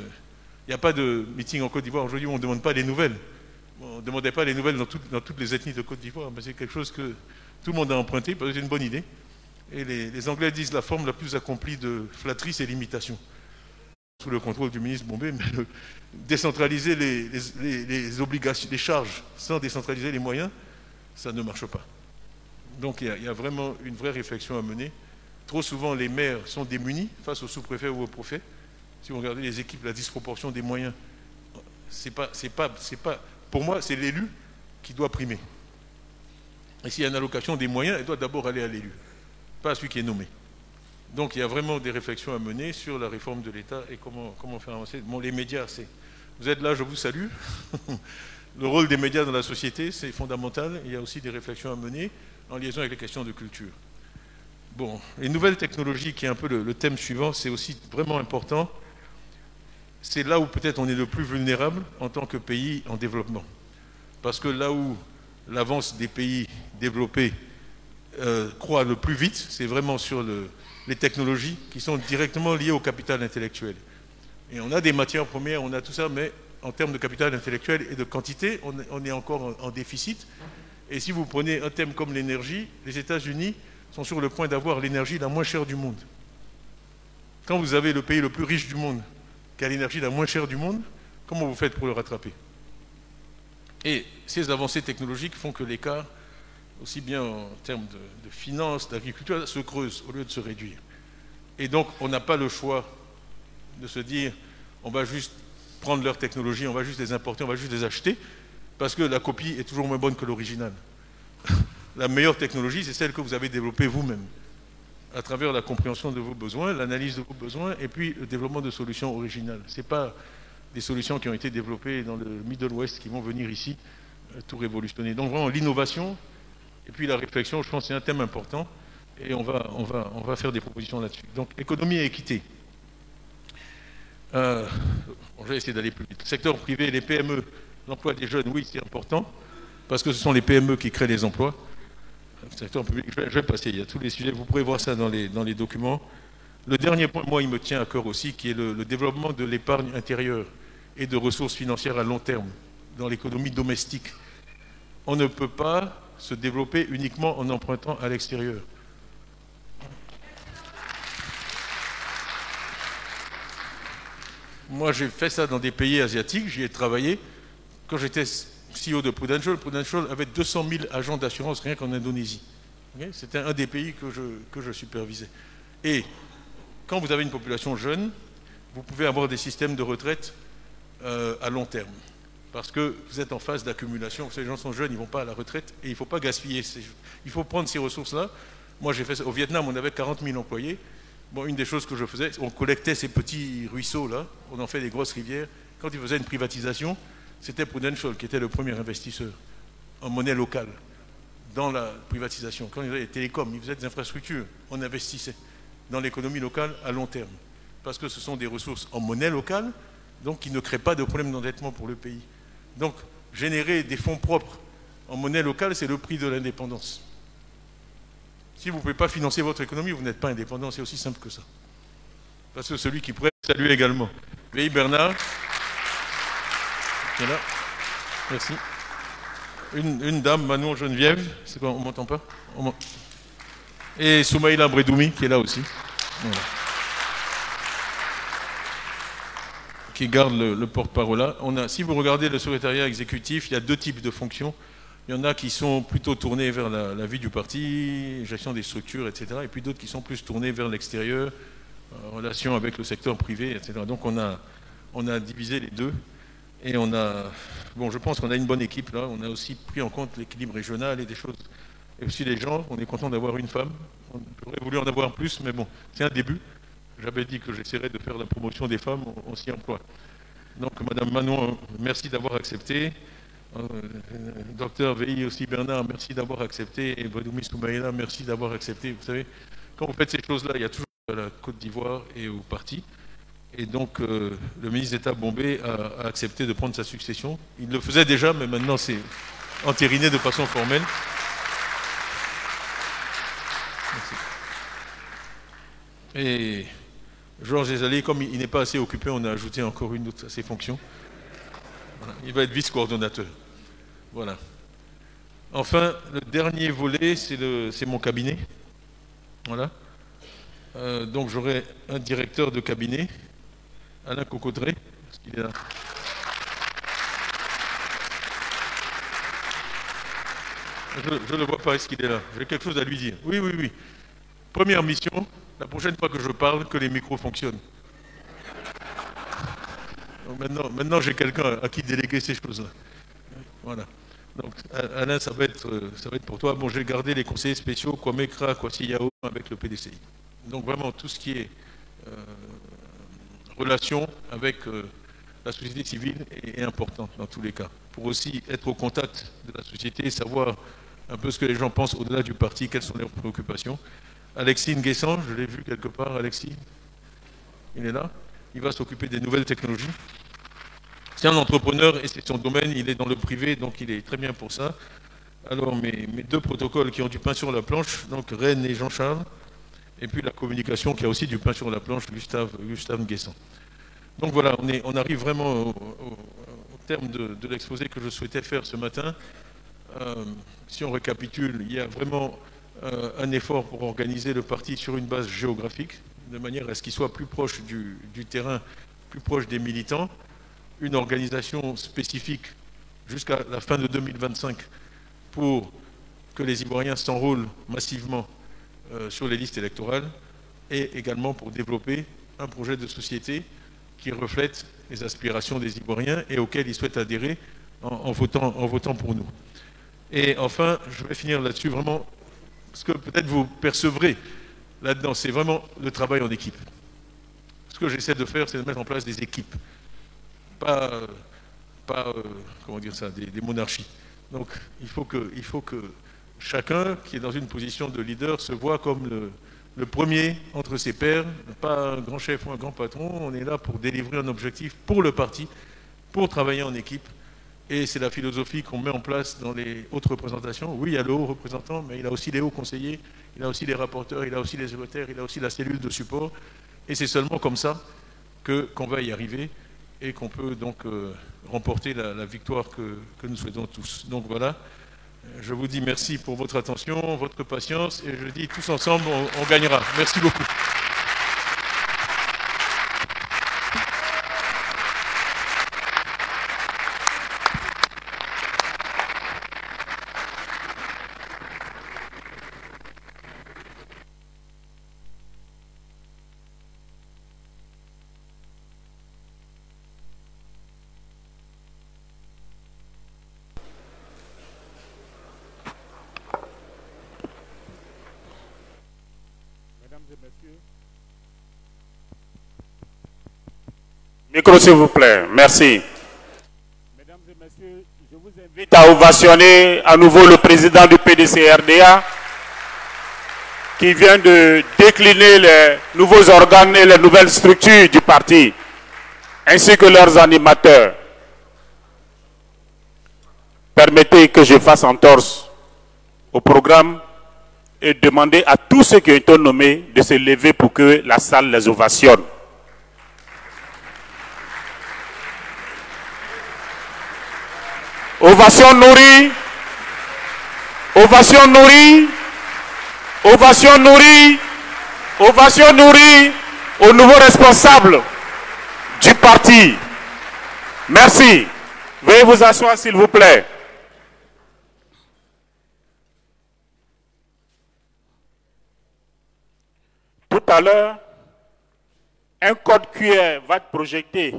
n'y a pas de meeting en Côte d'Ivoire. Aujourd'hui, on ne demande pas les nouvelles. On ne demandait pas les nouvelles dans toutes les ethnies de Côte d'Ivoire. Mais c'est quelque chose que tout le monde a emprunté, parce que c'est une bonne idée. Et les Anglais disent la forme la plus accomplie de flatterie, c'est l'imitation. Sous le contrôle du ministre Bombé, mais décentraliser les obligations, les charges, sans décentraliser les moyens, ça ne marche pas. Donc il y a vraiment une vraie réflexion à mener. Trop souvent, les maires sont démunis face au sous-préfet ou au préfet. Si vous regardez les équipes, la disproportion des moyens, pour moi, c'est l'élu qui doit primer. Et s'il y a une allocation des moyens, elle doit d'abord aller à l'élu, pas à celui qui est nommé. Donc il y a vraiment des réflexions à mener sur la réforme de l'État et comment faire avancer. Bon, les médias, vous êtes là, je vous salue. Le rôle des médias dans la société, c'est fondamental. Il y a aussi des réflexions à mener en liaison avec les questions de culture. Bon, les nouvelles technologies, qui est un peu le thème suivant, c'est aussi vraiment important. C'est là où peut-être on est le plus vulnérable en tant que pays en développement. Parce que là où l'avance des pays développés croît le plus vite, c'est vraiment sur les technologies qui sont directement liées au capital intellectuel. Et on a des matières premières, on a tout ça, mais en termes de capital intellectuel et de quantité, on est encore en déficit. Et si vous prenez un thème comme l'énergie, les États-Unis sont sur le point d'avoir l'énergie la moins chère du monde. Quand vous avez le pays le plus riche du monde, qui a l'énergie la moins chère du monde, comment vous faites pour le rattraper? Et ces avancées technologiques font que l'écart, aussi bien en termes de finances, d'agriculture, se creuse au lieu de se réduire. Et donc, on n'a pas le choix de se dire, on va juste prendre leurs technologies, on va juste les importer, on va juste les acheter, parce que la copie est toujours moins bonne que l'original. La meilleure technologie, c'est celle que vous avez développée vous-même, à travers la compréhension de vos besoins, l'analyse de vos besoins, et puis le développement de solutions originales. Ce n'est pas des solutions qui ont été développées dans le Middle West qui vont venir ici tout révolutionner. Donc vraiment, l'innovation, et puis la réflexion, je pense que c'est un thème important, et on va faire des propositions là-dessus. Donc, économie et équité. Bon, je vais essayer d'aller plus vite. Le secteur privé, les PME, l'emploi des jeunes, oui, c'est important, parce que ce sont les PME qui créent les emplois. Le secteur public, je vais passer, il y a tous les sujets, vous pourrez voir ça dans les documents. Le dernier point, moi, il me tient à cœur aussi, qui est le développement de l'épargne intérieure et de ressources financières à long terme dans l'économie domestique. On ne peut pas se développer uniquement en empruntant à l'extérieur. Moi, j'ai fait ça dans des pays asiatiques, j'y ai travaillé. Quand j'étais CEO de Prudential, Prudential avait 200 000 agents d'assurance rien qu'en Indonésie. Okay, c'était un des pays que je supervisais. Et quand vous avez une population jeune, vous pouvez avoir des systèmes de retraite à long terme. Parce que vous êtes en phase d'accumulation. Ces gens sont jeunes, ils ne vont pas à la retraite et il ne faut pas gaspiller. Il faut prendre ces ressources-là. Moi, j'ai fait ça. Au Vietnam, on avait 40 000 employés. Bon, une des choses que je faisais, on collectait ces petits ruisseaux-là, on en fait des grosses rivières. Quand ils faisaient une privatisation, c'était Prudential qui était le premier investisseur en monnaie locale dans la privatisation. Quand ils faisaient les télécoms, ils faisaient des infrastructures, on investissait. dans l'économie locale à long terme. Parce que ce sont des ressources en monnaie locale, donc qui ne créent pas de problème d'endettement pour le pays. Donc, générer des fonds propres en monnaie locale, c'est le prix de l'indépendance. Si vous ne pouvez pas financer votre économie, vous n'êtes pas indépendant, c'est aussi simple que ça. Parce que celui qui pourrait saluer également. Veille Bernard, qui est là. Merci. Une dame, Manon Geneviève, c'est quoi, on ne m'entend pas? Et Soumaïla Bredoumi, qui est là aussi. Voilà. Qui garde le porte-parole là. Si vous regardez le secrétariat exécutif, il y a deux types de fonctions. Il y en a qui sont plutôt tournés vers la vie du parti, gestion des structures, etc. Et puis d'autres qui sont plus tournés vers l'extérieur, relation avec le secteur privé, etc. Donc on a divisé les deux. Et je pense qu'on a une bonne équipe là. On a aussi pris en compte l'équilibre régional et des choses. Et aussi les gens, on est content d'avoir une femme. On aurait voulu en avoir plus, mais bon, c'est un début. J'avais dit que j'essaierais de faire la promotion des femmes, on s'y emploie. Donc, Madame Manon, merci d'avoir accepté. Docteur Veilly aussi, Bernard, merci d'avoir accepté. Et Bredoumi Soumaïla, merci d'avoir accepté. Vous savez, quand vous faites ces choses-là, il y a toujours à la Côte d'Ivoire et au parti. Et donc, le ministre d'État Bombay a accepté de prendre sa succession. Il le faisait déjà, mais maintenant, c'est entériné de façon formelle. Merci. Et Georges Ezali, comme il n'est pas assez occupé, on a ajouté encore une autre à ses fonctions. Voilà. Il va être vice-coordonnateur. Voilà. Enfin, le dernier volet, c'est mon cabinet. Voilà. Donc j'aurai un directeur de cabinet, Alain Cocodré. Est-ce qu'il est là? Je ne le vois pas, est-ce qu'il est là? J'ai quelque chose à lui dire. Oui, oui, oui. Première mission, la prochaine fois que je parle, que les micros fonctionnent. Donc maintenant j'ai quelqu'un à qui déléguer ces choses-là. Voilà. Donc Alain, ça va être pour toi. Bon, j'ai gardé les conseillers spéciaux, Kwamekra, Kwasi Yao, avec le PDCI. Donc vraiment, tout ce qui est relation avec la société civile est important dans tous les cas. Pour aussi être au contact de la société, savoir un peu ce que les gens pensent au-delà du parti, quelles sont leurs préoccupations. Alexis Nguessan, je l'ai vu quelque part, Alexis, il est là. Il va s'occuper des nouvelles technologies. C'est un entrepreneur et c'est son domaine, il est dans le privé, donc il est très bien pour ça. Alors mes deux protocoles qui ont du pain sur la planche, donc Rennes et Jean-Charles, et puis la communication qui a aussi du pain sur la planche, Gustave Nguessan. Donc voilà, on arrive vraiment au terme de l'exposé que je souhaitais faire ce matin. Si on récapitule, il y a vraiment un effort pour organiser le parti sur une base géographique, de manière à ce qu'il soit plus proche du terrain, plus proche des militants, une organisation spécifique jusqu'à la fin de 2025 pour que les Ivoiriens s'enrôlent massivement sur les listes électorales et également pour développer un projet de société qui reflète les aspirations des Ivoiriens et auquel ils souhaitent adhérer en votant pour nous. Et enfin, je vais finir là-dessus vraiment, ce que peut-être vous percevrez là-dedans, c'est vraiment le travail en équipe. Ce que j'essaie de faire, c'est de mettre en place des équipes, pas comment dire ça, des monarchies. Donc il faut que chacun qui est dans une position de leader se voit comme le premier entre ses pairs, pas un grand chef ou un grand patron. On est là pour délivrer un objectif pour le parti, pour travailler en équipe. Et c'est la philosophie qu'on met en place dans les hautes représentations. Oui, il y a le haut représentant, mais il a aussi les hauts conseillers, il a aussi les rapporteurs, il a aussi les secrétaires, il a aussi la cellule de support. Et c'est seulement comme ça qu'on va y arriver et qu'on peut donc remporter la victoire que nous souhaitons tous. Donc voilà, je vous dis merci pour votre attention, votre patience, et je dis tous ensemble, on gagnera. Merci beaucoup. Micro, s'il vous plaît. Merci. Mesdames et messieurs, je vous invite à ovationner à nouveau le président du PDC-RDA qui vient de décliner les nouveaux organes et les nouvelles structures du parti, ainsi que leurs animateurs. Permettez que je fasse entorse au programme et demander à tous ceux qui ont été nommés de se lever pour que la salle les ovationne. Ovation nourrie, ovation nourrie, ovation nourrie, ovation nourrie aux nouveaux responsables du parti. Merci. Veuillez vous asseoir s'il vous plaît. Tout à l'heure, un code QR va être projeté.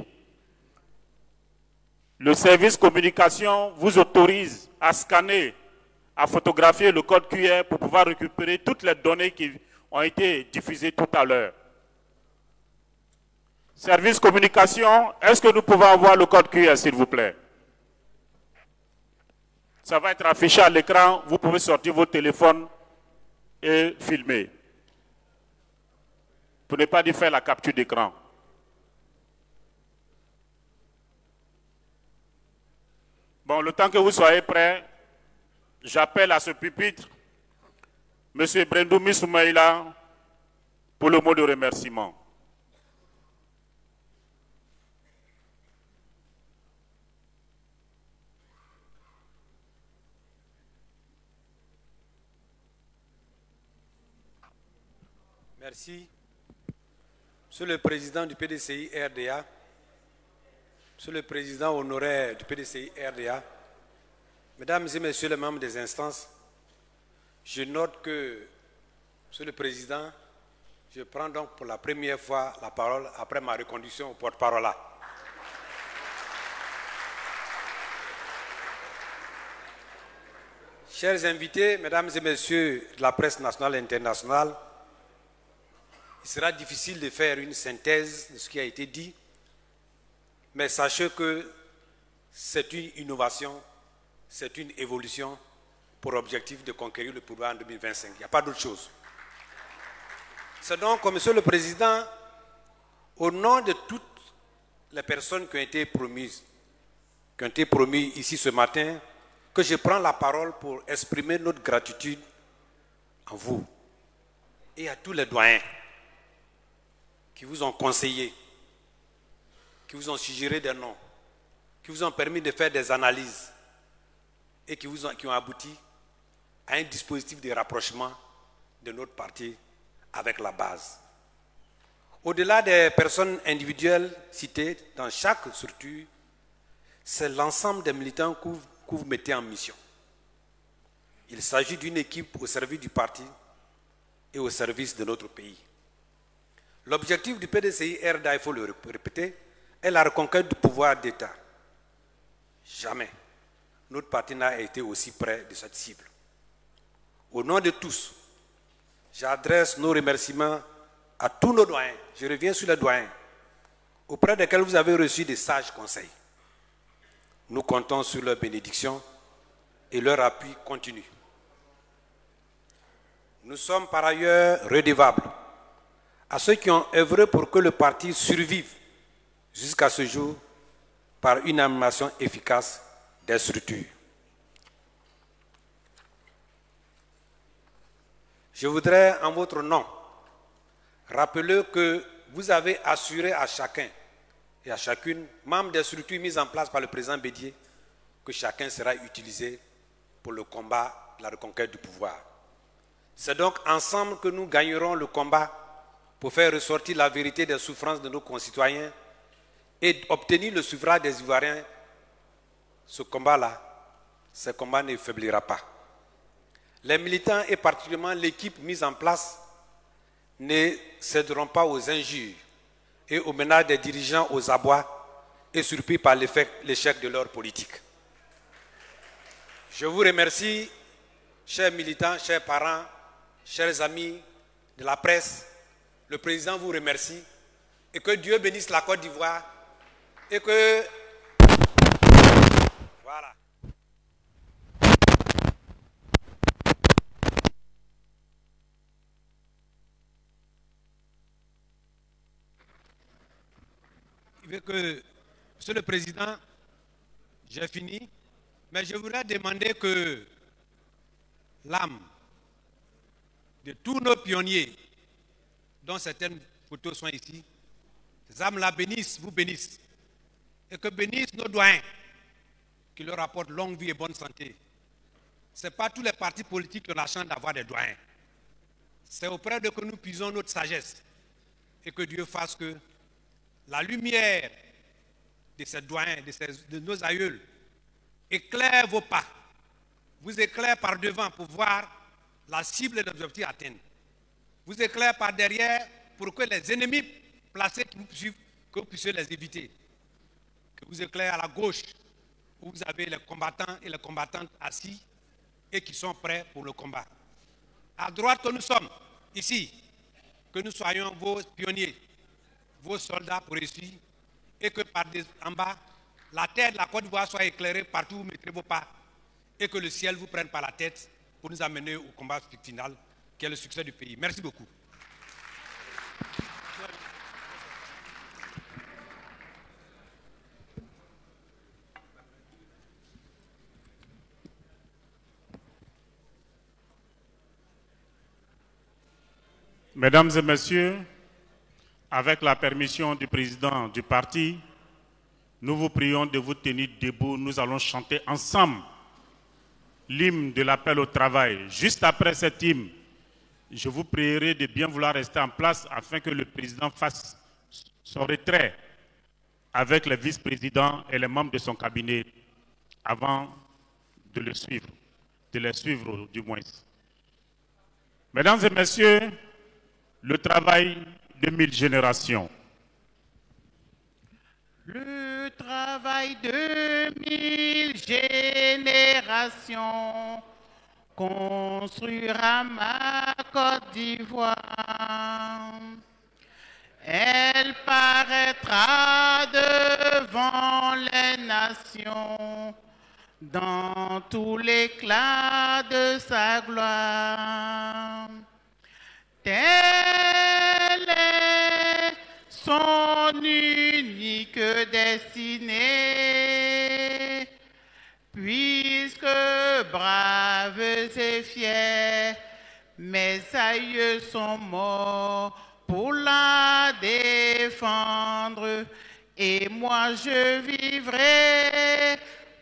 Le service communication vous autorise à scanner, à photographier le code QR pour pouvoir récupérer toutes les données qui ont été diffusées tout à l'heure. Service communication, est-ce que nous pouvons avoir le code QR s'il vous plaît? Ça va être affiché à l'écran, vous pouvez sortir vos téléphones et filmer. Pour ne pas dire faire la capture d'écran. Bon, le temps que vous soyez prêts, j'appelle à ce pupitre M. Brendoumi Soumaïla pour le mot de remerciement. Merci. Monsieur le Président du PDCI RDA, Monsieur le Président honoraire du PDCI RDA, Mesdames et Messieurs les membres des instances, je note que, Monsieur le Président, je prends donc pour la première fois la parole après ma reconduction au porte-parole. Chers invités, Mesdames et Messieurs de la presse nationale et internationale, il sera difficile de faire une synthèse de ce qui a été dit, mais sachez que c'est une innovation, c'est une évolution pour objectif de conquérir le pouvoir en 2025. Il n'y a pas d'autre chose. C'est donc, Monsieur le Président, au nom de toutes les personnes qui ont été promises ici ce matin, que je prends la parole pour exprimer notre gratitude à vous et à tous les doyens qui vous ont conseillé, qui vous ont suggéré des noms, qui vous ont permis de faire des analyses et qui ont abouti à un dispositif de rapprochement de notre parti avec la base. Au-delà des personnes individuelles citées dans chaque structure, c'est l'ensemble des militants que vous mettez en mission. Il s'agit d'une équipe au service du parti et au service de notre pays. L'objectif du PDCI RDA, il faut le répéter, est la reconquête du pouvoir d'État. Jamais notre parti n'a été aussi près de cette cible. Au nom de tous, j'adresse nos remerciements à tous nos doyens. Je reviens sur les doyens, auprès desquels vous avez reçu des sages conseils. Nous comptons sur leur bénédiction et leur appui continu. Nous sommes par ailleurs redevables à ceux qui ont œuvré pour que le parti survive jusqu'à ce jour par une animation efficace des structures. Je voudrais, en votre nom, rappeler que vous avez assuré à chacun et à chacune, membre des structures mises en place par le président Bédié, que chacun sera utilisé pour le combat de la reconquête du pouvoir. C'est donc ensemble que nous gagnerons le combat pour faire ressortir la vérité des souffrances de nos concitoyens et obtenir le suffrage des Ivoiriens. Ce combat-là, ce combat ne faiblira pas. Les militants et particulièrement l'équipe mise en place ne céderont pas aux injures et aux menaces des dirigeants aux abois et surpris par l'échec de leur politique. Je vous remercie, chers militants, chers parents, chers amis de la presse. Le président vous remercie et que Dieu bénisse la Côte d'Ivoire et que... Voilà. vu que, Monsieur le Président, j'ai fini, mais je voudrais demander que l'âme de tous nos pionniers, dont certaines photos sont ici, ces âmes-là bénissent, vous bénissent, et que bénissent nos doyens, qui leur apportent longue vie et bonne santé. Ce n'est pas tous les partis politiques qui ont la chance d'avoir des doyens. C'est auprès d'eux que nous puisons notre sagesse, et que Dieu fasse que la lumière de ces doyens, de nos aïeuls, éclaire vos pas, vous éclaire par devant pour voir la cible et l'objectif atteindre, vous éclaire par derrière pour que les ennemis placés qui vous suivent, que vous puissiez les éviter, que vous éclaire à la gauche où vous avez les combattants et les combattantes assis et qui sont prêts pour le combat. À droite que nous sommes, ici, que nous soyons vos pionniers, vos soldats pour réussir, et que en bas, la terre de la Côte d'Ivoire soit éclairée partout où vous mettrez vos pas, et que le ciel vous prenne par la tête pour nous amener au combat final, qui est le succès du pays. Merci beaucoup. Mesdames et messieurs, avec la permission du président du parti, nous vous prions de vous tenir debout. Nous allons chanter ensemble l'hymne de l'appel au travail. Juste après cet hymne, je vous prierai de bien vouloir rester en place afin que le président fasse son retrait avec les vice-présidents et les membres de son cabinet avant de le suivre, de les suivre du moins. Mesdames et messieurs, le travail de 1000 générations. Le travail de 1000 générations construira ma Côte d'Ivoire. Elle paraîtra devant les nations dans tout l'éclat de sa gloire. Telle est son unique destinée, puisque braves et fiers, mes aïeux sont morts pour la défendre, et moi je vivrai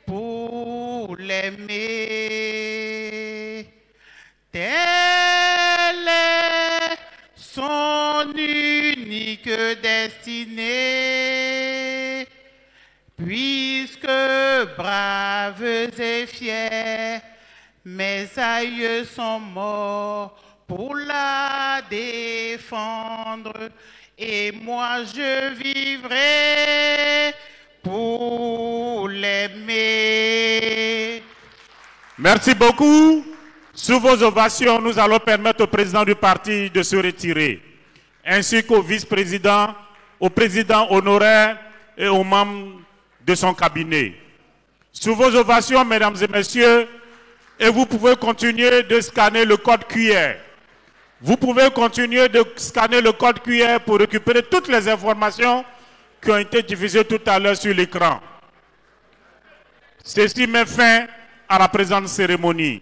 pour l'aimer. Telle est son unique destinée, puisque braves et fiers, mes aïeux sont morts pour la défendre, et moi je vivrai pour l'aimer. Merci beaucoup. Sous vos ovations, nous allons permettre au président du parti de se retirer, ainsi qu'au vice-président, au président honoraire et aux membres de son cabinet. Sous vos ovations, mesdames et messieurs, et vous pouvez continuer de scanner le code QR. Vous pouvez continuer de scanner le code QR pour récupérer toutes les informations qui ont été diffusées tout à l'heure sur l'écran. Ceci met fin à la présente cérémonie.